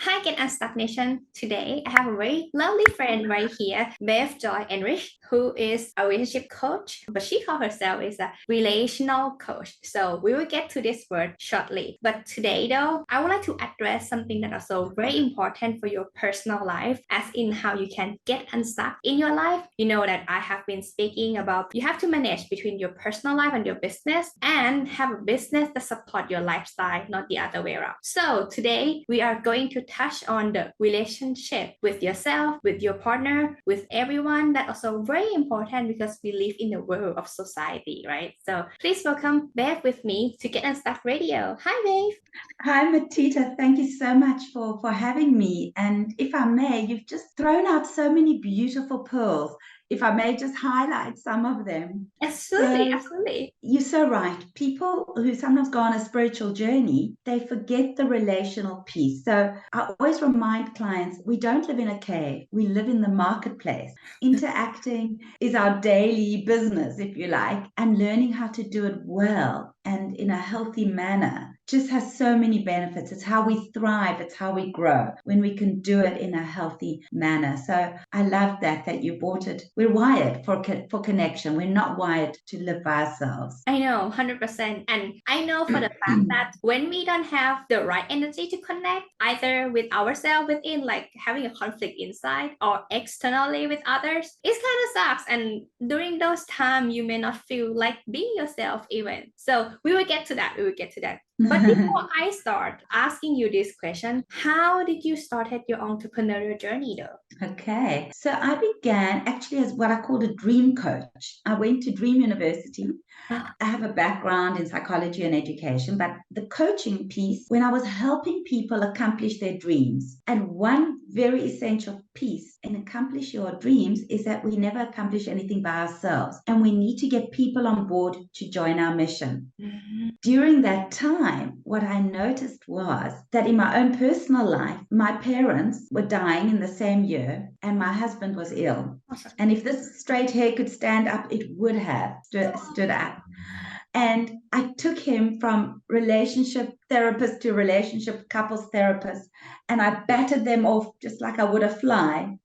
Hi, Get Unstuck Nation. Today, I have a very lovely friend right here, Bev Joy Enrich, who is a relationship coach, but she calls herself is a relational coach. So we will get to this word shortly. But today, though, I would like to address something that is also very important for your personal life, as in how you can get unstuck in your life. You know that I have been speaking about you have to manage between your personal life and your business, and have a business that support your lifestyle, not the other way around. So today, we are going to touch on the relationship with yourself, with your partner, with everyone. That also very important because we live in the world of society, right? So please welcome Bev with me to Get Unstuck Radio. Hi, Bev. Hi, Matita. Thank you so much for having me. And if I may, you've just thrown out so many beautiful pearls. If I may just highlight some of them. Absolutely, So absolutely. you're so right. People who sometimes go on a spiritual journey, they forget the relational piece. So I always remind clients, we don't live in a cave. We live in the marketplace. Interacting is our daily business, if you like, and learning how to do it well and in a healthy manner just has so many benefits. It's how we thrive, it's how we grow when we can do it in a healthy manner. So I love that you brought it. We're wired for connection. We're not wired to live by ourselves. I know, 100%. And I know for the fact that when we don't have the right energy to connect, either with ourselves within, like having a conflict inside, or externally with others, it kind of sucks. And during those times, you may not feel like being yourself even. So we will get to that. We will get to that. But before I start asking you this question, how did you started your entrepreneurial journey though? Okay, so I began actually as what I called a dream coach. I went to Dream University. I have a background in psychology and education, but the coaching piece, when I was helping people accomplish their dreams, and one very essential piece in accomplish your dreams is that we never accomplish anything by ourselves, and we need to get people on board to join our mission. Mhm. During that time, what I noticed was that in my own personal life, my parents were dying in the same year, and my husband was ill. Awesome. And if this straight hair could stand up, it would have stood up. And I took him from relationship therapist to relationship couples therapist, and I batted them off just like I would a fly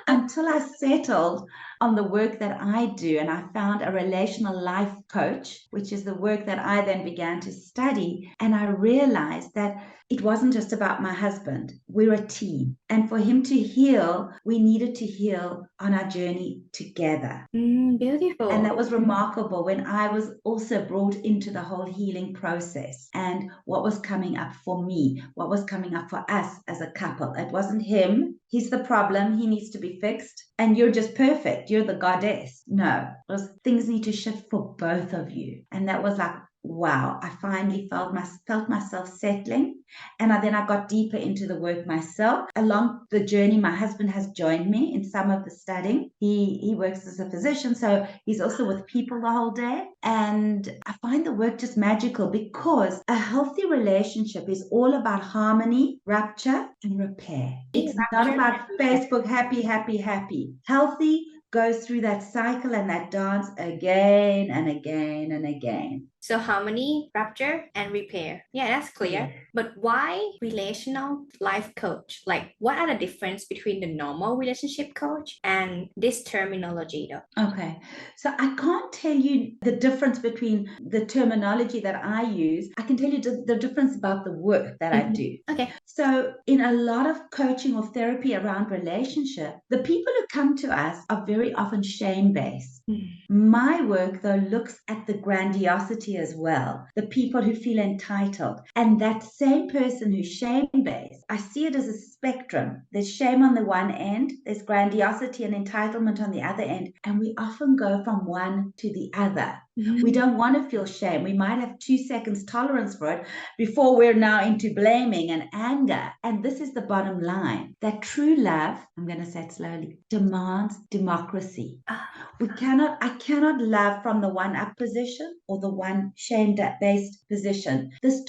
until I settled on the work that I do. And I found a relational life coach, which is the work that I then began to study. And I realized that it wasn't just about my husband. We're a team. And for him to heal, we needed to heal on our journey together. And Beautiful. that was remarkable when I was also brought into the whole healing process and what was coming up for me, what was coming up for us as a couple. It wasn't him. He's the problem. He needs to be fixed. And you're just perfect. You're the goddess. No, it was things need to shift for both of you. And that was like, wow, I finally felt myself settling. And then I got deeper into the work myself. Along the journey, my husband has joined me in some of the studying. He works as a physician, so he's also with people the whole day. And I find the work just magical because a healthy relationship is all about harmony, rupture, and repair. Hey, It's not Rapture about and repair. Facebook happy, happy, happy. Healthy goes through that cycle and that dance again and again and again. So harmony, rupture, and repair. Yeah, that's clear. Yeah. But why relational life coach? Like, what are the difference between the normal relationship coach and this terminology, though? Okay, so I can't tell you the difference between the terminology that I use. I can tell you the difference about the work that I Mhm. do. Okay. So, in a lot of coaching or therapy around relationship, the people who come to us are very often shame based. Mm. My work, though, looks at the grandiosity as well, the people who feel entitled. And that same person who's shame based, I see it as a spectrum. There's shame on the one end, there's grandiosity and entitlement on the other end. And we often go from one to the other. We Mhm. don't want to feel shame. We might have 2 seconds tolerance for it before we're now into blaming and anger. And this is the bottom line that true love, I'm going to say it slowly, demands democracy. Ah, I cannot love from the one up position or the one shame based position. This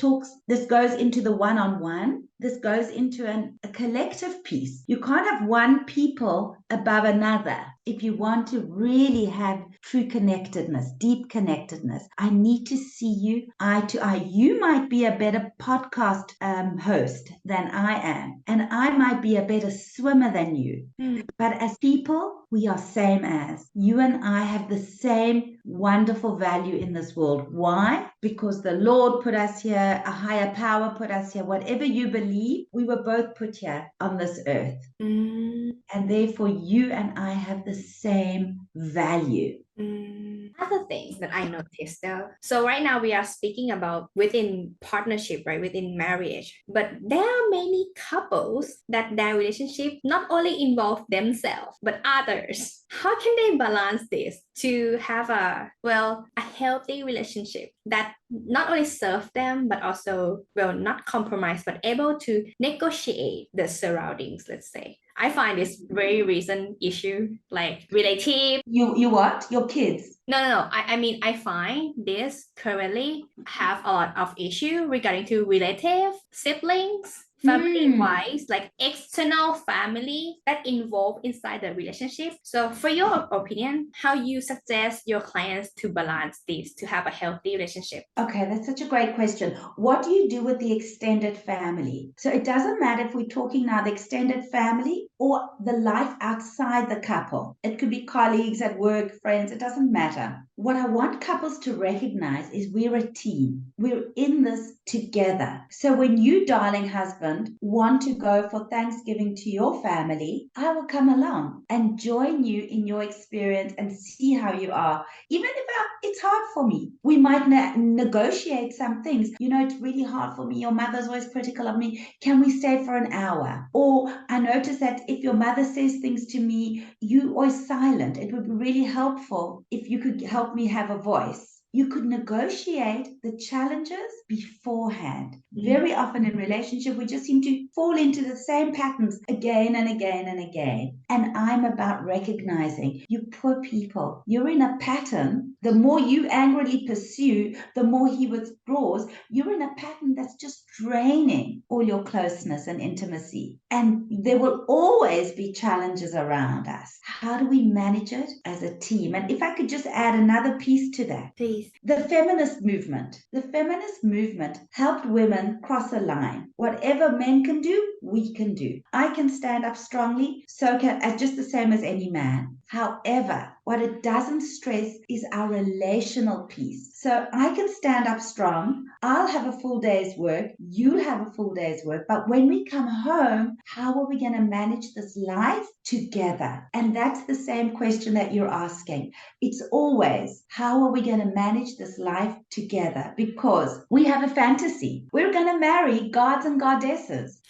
goes into the one on one this goes into a collective piece. You can't have one people above another. If you want to really have true connectedness, deep connectedness, I need to see you eye to eye. You might be a better podcast host than I am, and I might be a better swimmer than you. But as people, we are same as. You and I have the same wonderful value in this world. Why? Because the Lord put us here, a higher power put us here. Whatever you believe, we were both put here on this earth. And therefore, you and I have the same value. Other things that I noticed though. So right now we are speaking about within partnership, right? Within marriage. But there are many couples that their relationship not only involve themselves, but others. How can they balance this to have a healthy relationship that not only serve them, but also, not compromise, but able to negotiate the surroundings, let's say. I find this very recent issue, like relative. You what? Your kids? No. I mean, I find this currently have a lot of issue regarding to relative, siblings, family-wise, like external family that involved inside the relationship. So for your opinion, how you suggest your clients to balance this to have a healthy relationship? Okay, that's such a great question. What do you do with the extended family? So it doesn't matter if we're talking now the extended family or the life outside the couple. It could be colleagues at work, friends, it doesn't matter. What I want couples to recognize is we're a team. We're in this together. So when you, darling husband, want to go for Thanksgiving to your family, I will come along and join you in your experience and see how you are. Even if it's hard for me, we might negotiate some things. It's really hard for me. Your mother's always critical of me. Can we stay for an hour? Or I notice that if your mother says things to me, you always silent. It would be really helpful if you could help me have a voice. You could negotiate the challenges beforehand. Very often in relationship, we just seem to fall into the same patterns again and again and again. And I'm about recognizing, you poor people, you're in a pattern. The more you angrily pursue, the more he withdraws. You're in a pattern that's just draining all your closeness and intimacy. And there will always be challenges around us. How do we manage it as a team? And if I could just add another piece to that. Please. The feminist movement. The feminist movement helped women cross a line. Whatever men can do, we can do. I can stand up strongly, so can just the same as any man. However, what it doesn't stress is our relational piece. So I can stand up strong. I'll have a full day's work. You'll have a full day's work. But when we come home, how are we going to manage this life together? And that's the same question that you're asking. It's always, how are we going to manage this life together? Because we have a fantasy. We're going to marry gods and goddesses.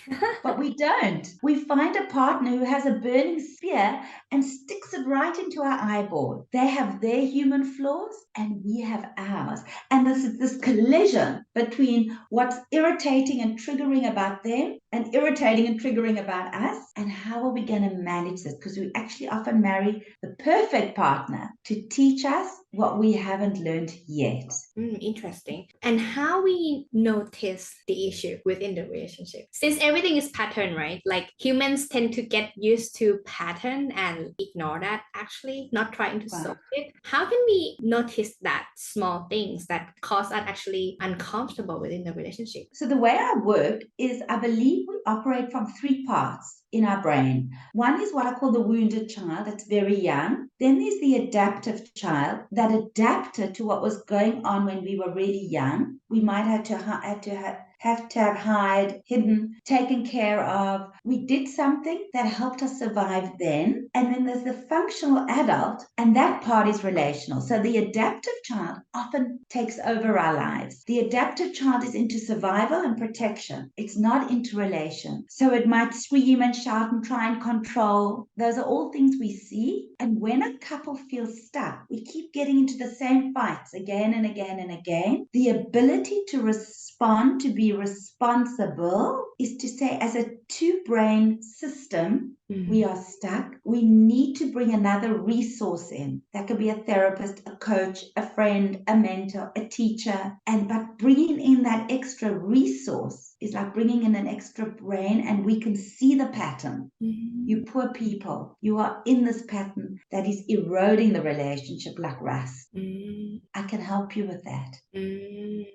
But we don't. We find a partner who has a burning spear and sticks it right into our eyeball. They have their human flaws and we have ours. And this collision between what's irritating and triggering about them and irritating and triggering about us. And how are we going to manage this? Because we actually often marry the perfect partner to teach us what we haven't learned yet. Interesting. And how we notice the issue within the relationship. Since everything is pattern, right? Like humans tend to get used to pattern and ignore that, actually, not trying to solve it. How can we notice that small things that cause us actually uncomfortable within the relationship? So the way I work is I believe we operate from three parts in our brain. One is what I call the wounded child, that's very young. Then there's the adaptive child that adapted to what was going on when we were really young. We might have to have hide, hidden, taken care of. We did something that helped us survive then. And then there's the functional adult, and that part is relational. So the adaptive child often takes over our lives. The adaptive child is into survival and protection. It's not into relation. So it might scream and shout and try and control. Those are all things we see. And when a couple feels stuck, we keep getting into the same fights again and again and again. The ability to respond respond, to be responsible, is to say, as a two-brain system, we are stuck. We need to bring another resource in. That could be a therapist, a coach, a friend, a mentor, a teacher. But bringing in that extra resource is like bringing in an extra brain, and we can see the pattern. You poor people, you are in this pattern that is eroding the relationship like rust. I can help you with that.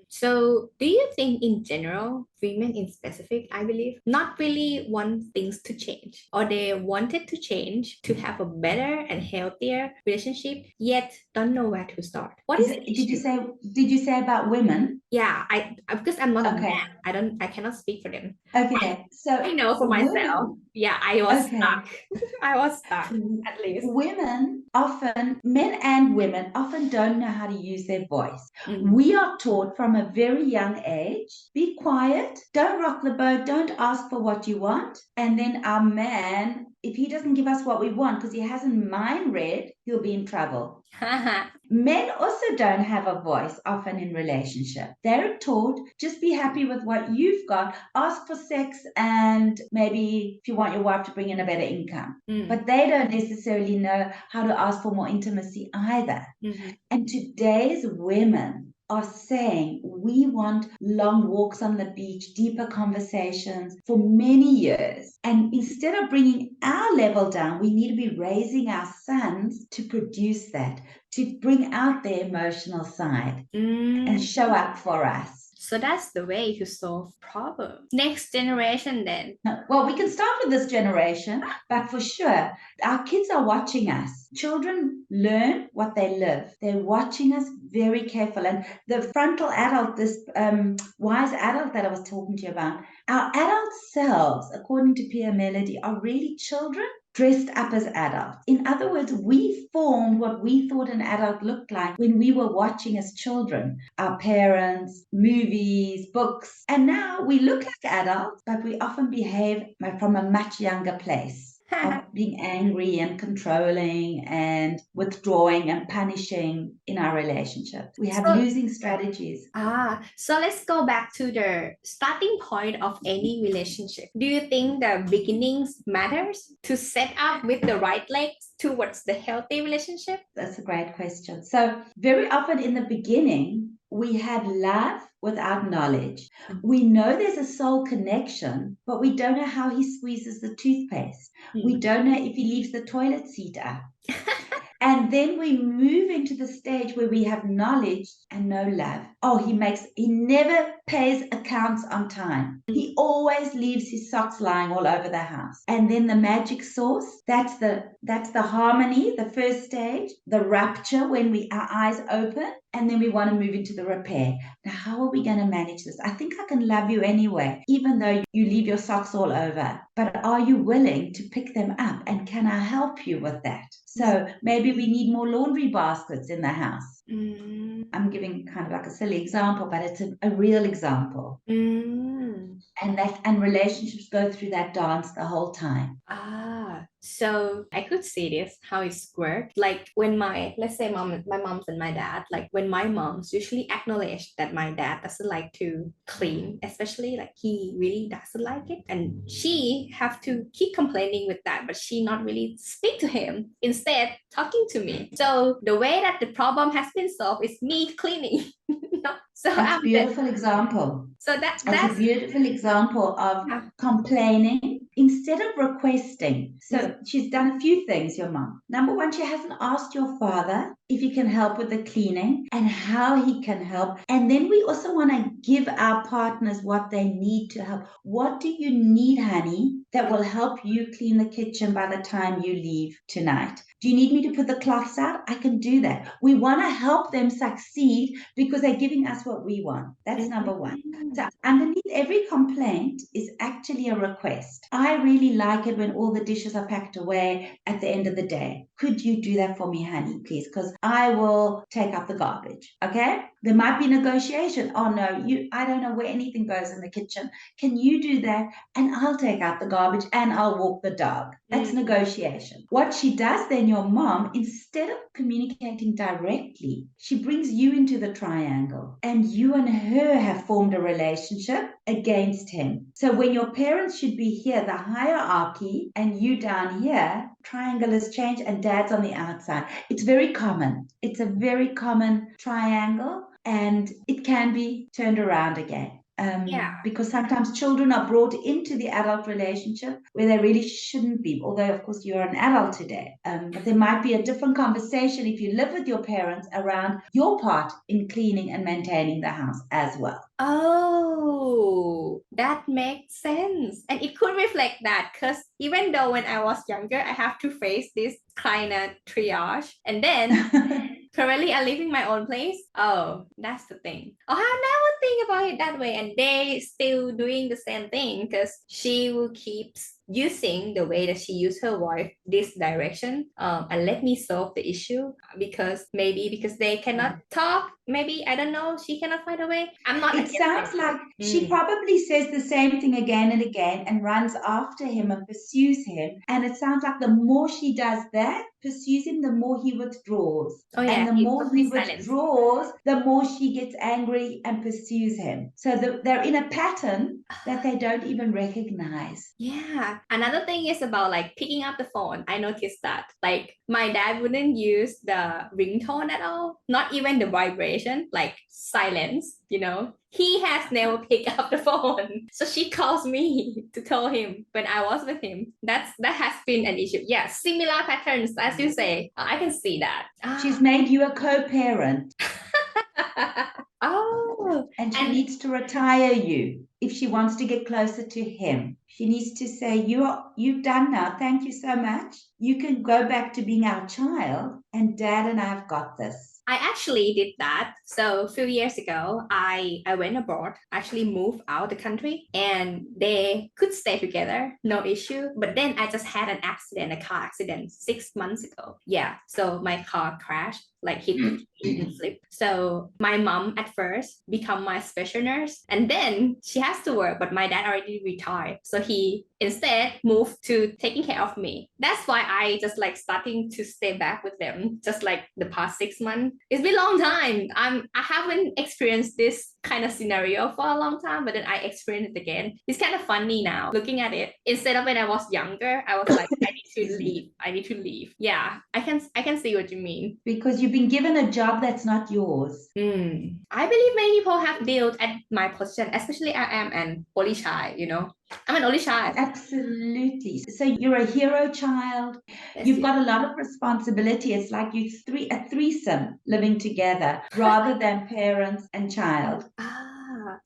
So do you think in general, women in specific, I believe, not really want things to change, or they wanted to change to have a better and healthier relationship, yet don't know where to start? What is the issue? Did you say about women? Yeah, because I'm not a Okay. man. I cannot speak for them. Okay. So I know for myself. women, Yeah, I was okay. stuck. I was stuck, at least. Women often, men and women often don't know how to use their voice. We are taught from a very young age, be quiet, don't rock the boat, don't ask for what you want. And then our man, if he doesn't give us what we want because he hasn't mind read, he'll be in trouble. Men also don't have a voice often in relationship. They're taught, just be happy with what you've got, ask for sex, and maybe if you want your wife to bring in a better income. But they don't necessarily know how to ask for more intimacy either. And today's women are saying, we want long walks on the beach, deeper conversations for many years. And instead of bringing our level down, we need to be raising our sons to produce that, to bring out their emotional side and show up for us. So that's the way to solve problems. Next generation then. Well, we can start with this generation, but for sure, our kids are watching us. Children learn what they live. They're watching us very careful. And the frontal adult, this wise adult that I was talking to you about, our adult selves, according to Pierre Melody, are really children dressed up as adults. In other words, we formed what we thought an adult looked like when we were watching as children. Our parents, movies, books. And now we look like adults, but we often behave from a much younger place. Of being angry and controlling and withdrawing and punishing in our relationships. We have losing strategies. So let's go back to the starting point of any relationship. Do you think the beginnings matters to set up with the right legs towards the healthy relationship? That's a great question. So very often in the beginning, we have love without knowledge. We know there's a soul connection, but we don't know how he squeezes the toothpaste. We don't know if he leaves the toilet seat up. And then we move into the stage where we have knowledge and no love. He never pays accounts on time. He always leaves his socks lying all over the house. And then the magic sauce, that's the harmony, the first stage, the rupture when our eyes open, and then we want to move into the repair. Now, how are we going to manage this? I think I can love you anyway, even though you leave your socks all over. But are you willing to pick them up? And can I help you with that? So maybe we need more laundry baskets in the house. I'm giving kind of like a silly example, but it's a real example. And relationships go through that dance the whole time. So I could see this, how it's worked. Like when let's say my moms and my dad, like when my moms usually acknowledge that my dad doesn't like to clean, especially like he really doesn't like it. And she have to keep complaining with that, but she not really speak to him, instead talking to me. So the way that the problem has been solved is me cleaning. So that's a beautiful example. So that's a beautiful example of complaining instead of requesting. So she's done a few things, your mom. Number one, she hasn't asked your father if he can help with the cleaning and how he can help. And then we also want to give our partners what they need to help. What do you need, honey, that will help you clean the kitchen by the time you leave tonight? Do you need me to put the cloths out? I can do that. We want to help them succeed because they're giving us what we want. That's number one. So underneath every complaint is actually a request. I really like it when all the dishes are packed away at the end of the day. Could you do that for me, honey, please? Because I will take out the garbage. Okay? There might be negotiation. Oh no, I don't know where anything goes in the kitchen. Can you do that? And I'll take out the garbage and I'll walk the dog. That's negotiation. What she does then, your mom, instead of communicating directly, she brings you into the triangle, and you and her have formed a relationship against him. So when your parents should be here, the hierarchy, and you down here, triangle has changed and dad's on the outside. It's very common. It's a very common triangle, and it can be turned around again. Because sometimes children are brought into the adult relationship where they really shouldn't be, although of course you're an adult today. But there might be a different conversation if you live with your parents around your part in cleaning and maintaining the house as well. Oh, that makes sense. And it could reflect that because even though when I was younger, I have to face this kind of triage. And then currently I live in my own place. Oh, that's the thing. Oh, I never think about it that way. And they still doing the same thing because she will keep using the way that she used her voice this direction and let me solve the issue because they cannot talk. Maybe, I don't know, she cannot find a way. I'm not. It sounds like she probably says the same thing again and again and runs after him and pursues him. And it sounds like the more she does that, pursues him, the more he withdraws. Oh, yeah, and the more he withdraws, the more she gets angry and pursues him. So they're in a pattern that they don't even recognize. Yeah. Another thing is about like picking up the phone. I noticed that like my dad wouldn't use the ringtone at all, not even the vibration, like silence, you know. He has never picked up the phone. So she calls me to tell him when I was with him. That has been an issue. Yeah, similar patterns, as you say. I can see that. She's made you a co-parent. Oh. And she needs to retire you if she wants to get closer to him. She needs to say, you've done now. Thank you so much. You can go back to being our child, and dad and I have got this. I actually did that. So a few years ago, I went abroad, actually moved out the country, and they could stay together, no issue. But then I just had an accident, a car accident 6 months ago. Yeah, so my car crashed, like hit the tree and flip. So my mom at first become my special nurse, and then she has to work, but my dad already retired. So he instead moved to taking care of me. That's why I just like starting to stay back with them, just like the past 6 months. It's been a long time. I haven't experienced this kind of scenario for a long time, but then I experienced it again. It's kind of funny now looking at it. Instead of when I was younger, I was like, I need to leave. I need to leave. Yeah, I can see what you mean. Because you've been given a job that's not yours. I believe many people have dealt at my position, especially I am an only child, you know. I'm an only child. Absolutely. So you're a hero child. You've got a lot of responsibility. It's like a threesome living together rather than parents and child.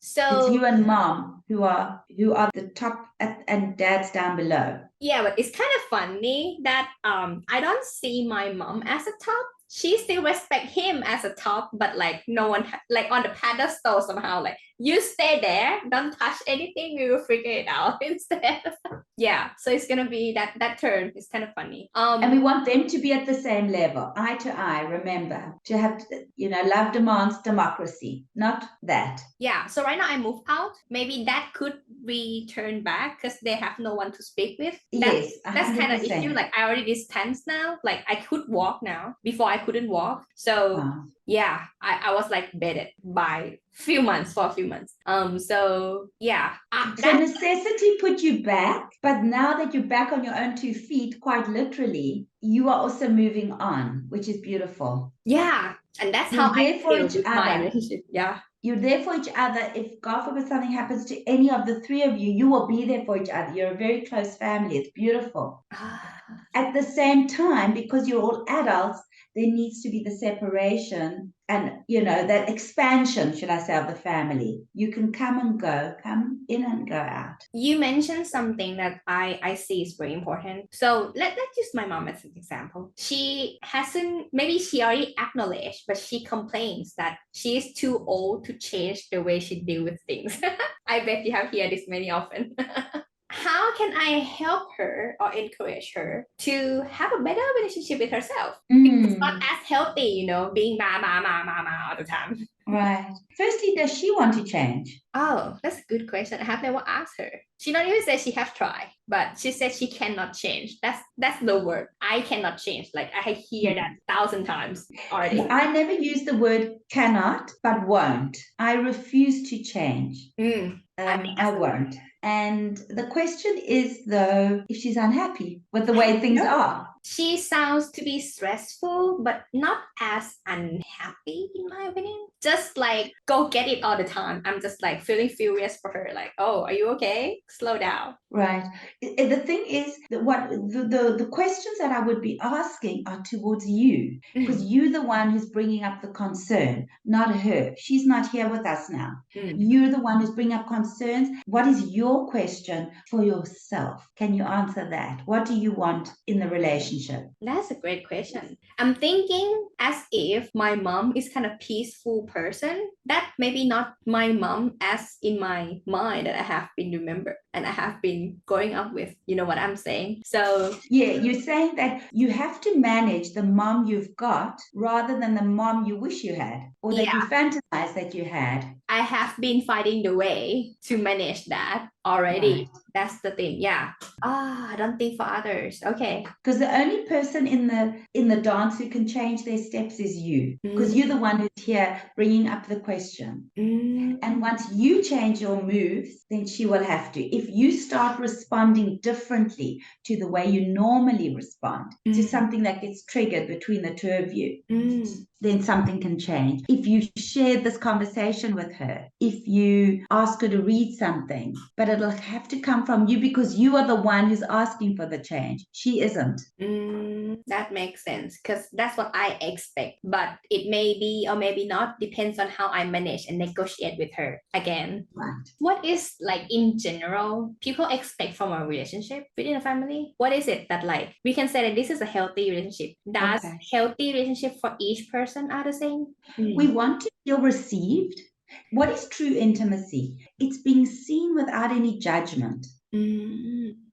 So it's you and mom who are the top and dad's down below. Yeah, but it's kind of funny that I don't see my mom as a top. She still respect him as a top, but like no one like on the pedestal somehow. Like you stay there, don't touch anything, we will figure it out instead. Yeah, so it's gonna be that turn. It's kind of funny. And we want them to be at the same level, eye to eye. Remember to have, love demands democracy, not that. Yeah. So right now I moved out. Maybe that could return back because they have no one to speak with. Yes, that's kind of issue. Like I already distance now. Like I could walk now. Before I couldn't walk. So yeah, I was like bedded by for a few months. So yeah. So necessity put you back, but now that you're back on your own 2 feet, quite literally, you are also moving on, which is beautiful. Yeah, and that's how I feel with my relationship. Yeah. You're there for each other. If God forbid something happens to any of the 3 of you, you will be there for each other. You're a very close family. It's beautiful. At the same time, because you're all adults, there needs to be the separation and, that expansion, should I say, of the family. You can come and go, come in and go out. You mentioned something that I see is very important. So let's use my mom as an example. She hasn't, maybe she already acknowledged, but she complains that she is too old to change the way she deals with things. I bet you have heard this many often. How can I help her or encourage her to have a better relationship with herself? Because it's not as healthy, being ma all the time. Right. Firstly, does she want to change? Oh, that's a good question. I have never asked her. She not even said she have tried, but she said she cannot change. That's the word. I cannot change. Like I hear that 1,000 times already. I never use the word cannot, but won't. I refuse to change. I think I that's the word. won't. And the question is, though, if she's unhappy with the way things are. She sounds to be stressful, but not as unhappy, in my opinion. Just like go get it all the time. I'm just like feeling furious for her. Like, oh, are you okay? Slow down. Right. The thing is that what the questions that I would be asking are towards you, because you're the one who's bringing up the concern, not her. She's not here with us now. You're the one who's bringing up concerns. What is your question for yourself? Can you answer that? What do you want in the relationship? That's a great question. I'm thinking as if my mom is kind of peaceful person. That maybe not my mom as in my mind that I have been remembered and I have been growing up with. You know what I'm saying? So Yeah, you're saying that you have to manage the mom you've got rather than the mom you wish you had or that you yeah, fantasize that you had. I have been finding the way to manage that already. Right. That's the thing. Yeah. I don't think for others. Okay. Because the only person in the dance who can change their steps is you. Because you're the one who's here bringing up the question. And once you change your moves, then she will have to. If you start responding differently to the way you normally respond to something that gets triggered between the two of you, then something can change. If you share this conversation with her, if you ask her to read something, but it'll have to come from you because you are the one who's asking for the change. She isn't. That makes sense because that's what I expect. But it may be or maybe not, depends on how I manage and negotiate with her again. Right. What is like in general people expect from a relationship within a family? What is it that like we can say that this is a healthy relationship? Does healthy relationship for each person are the same? We want to feel received. What is true intimacy? It's being seen without any judgment.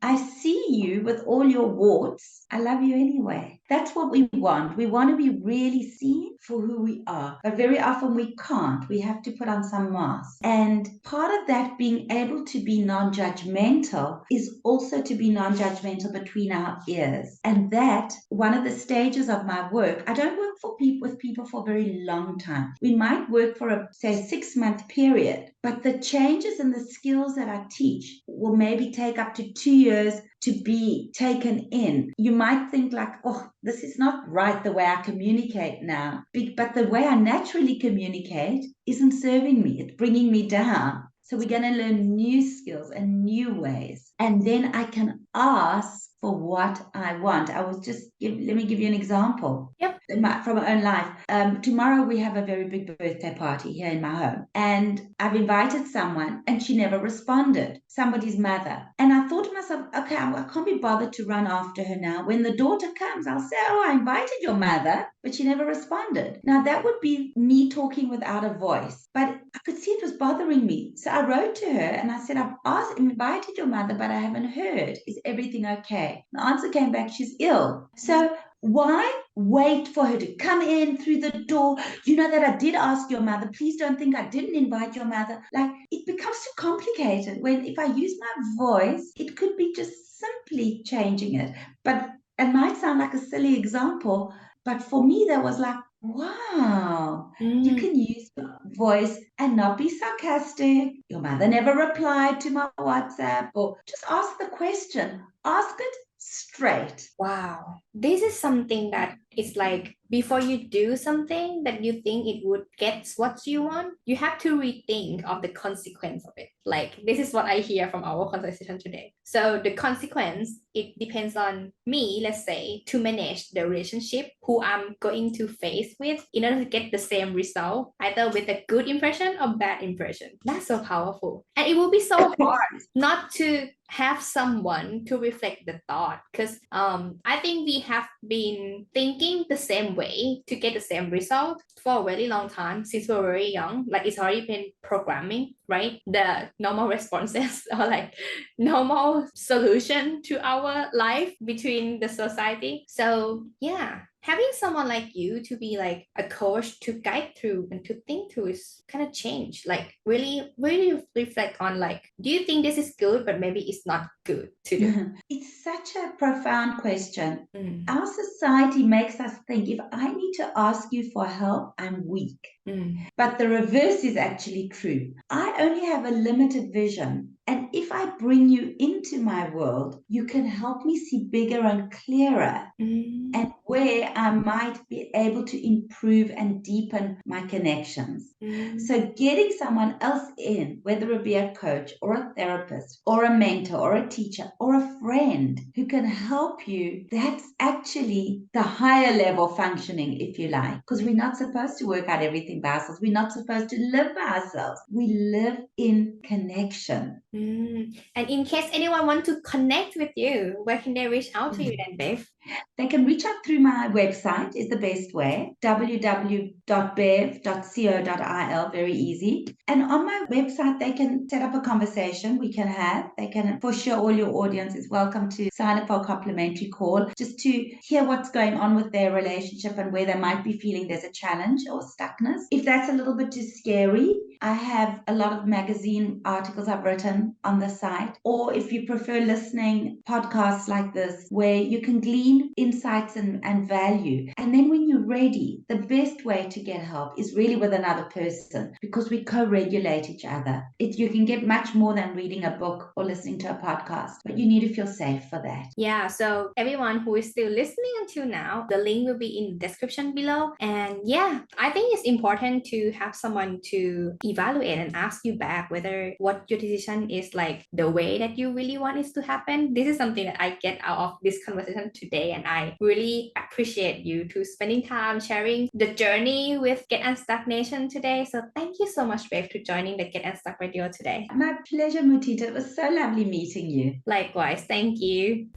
I see you with all your warts. I love you anyway. That's what we want. We want to be really seen for who we are. But very often we can't. We have to put on some mask. And part of that being able to be non-judgmental is also to be non-judgmental between our ears. And that, one of the stages of my work, I don't work for people with people for a very long time. We might work for a, say, 6-month period, but the changes and the skills that I teach will maybe take up to 2 years to be taken in. You might think like, oh, this is not right the way I communicate now. But the way I naturally communicate isn't serving me. It's bringing me down. So we're going to learn new skills and new ways. And then I can ask for what I want. Let me give you an example. Yep. From my own life. Tomorrow we have a very big birthday party here in my home. And I've invited someone and she never responded, somebody's mother. And I thought to myself, okay, I can't be bothered to run after her now. When the daughter comes, I'll say, oh, I invited your mother, but she never responded. Now that would be me talking without a voice, but I could see it was bothering me. So I wrote to her and I said, I've invited your mother, but I haven't heard. Is everything okay? The answer came back, she's ill. So why wait for her to come in through the door? You know that I did ask your mother. Please don't think I didn't invite your mother. Like, it becomes too complicated when if I use my voice, it could be just simply changing it. But it might sound like a silly example, but for me, that was like, wow, you can use your voice and not be sarcastic. Your mother never replied to my WhatsApp, or just ask the question. Ask it straight. Wow. This is something that it's like before you do something that you think it would get what you want, you have to rethink of the consequence of it. Like this is what I hear from our conversation today. So the consequence, it depends on me, let's say, to manage the relationship who I'm going to face with in order to get the same result, either with a good impression or bad impression. That's so powerful. And it will be so hard not to have someone to reflect the thought because I think we have been thinking the same way to get the same result for a very long time since we're very young. Like it's already been programming, right? The normal responses or like normal solution to our life between the society. So yeah, having someone like you to be like a coach to guide through and to think through is kind of change. Like really reflect on like, do you think this is good, but maybe it's not good to do? It's such a profound question. Mm, Our society makes us think if I need to ask you for help, I'm weak. mm, But the reverse is actually true. I only have a limited vision. And if I bring you into my world, you can help me see bigger and clearer and mm, where I might be able to improve and deepen my connections. mm, So, getting someone else in, whether it be a coach or a therapist or a mentor or a teacher or a friend who can help you, that's actually the higher level functioning, if you like, because we're not supposed to work out everything by ourselves. We're not supposed to live by ourselves. We live in connection. mm. And in case anyone want to connect with you, where can they reach out to you then, Bev? They can reach out through my website is the best way, www.bev.co.il, very easy. And on my website, they can set up a conversation we can have. They can, for sure, all your audience is welcome to sign up for a complimentary call just to hear what's going on with their relationship and where they might be feeling there's a challenge or stuckness. If that's a little bit too scary, I have a lot of magazine articles I've written on the site. Or if you prefer listening podcasts like this, where you can glean insights and value. And then when you're ready, the best way to get help is really with another person because we co-regulate each other. You can get much more than reading a book or listening to a podcast, but you need to feel safe for that. Yeah, so everyone who is still listening until now, the link will be in the description below. And yeah, I think it's important to have someone to evaluate and ask you back whether what your decision is like the way that you really want it to happen. This is something that I get out of this conversation today, and I really appreciate you to spending time sharing the journey with Get Unstuck Nation today. So thank you so much, Babe, to joining the Get Unstuck Radio today. My pleasure, Mutita. It was so lovely meeting you. Likewise, thank you.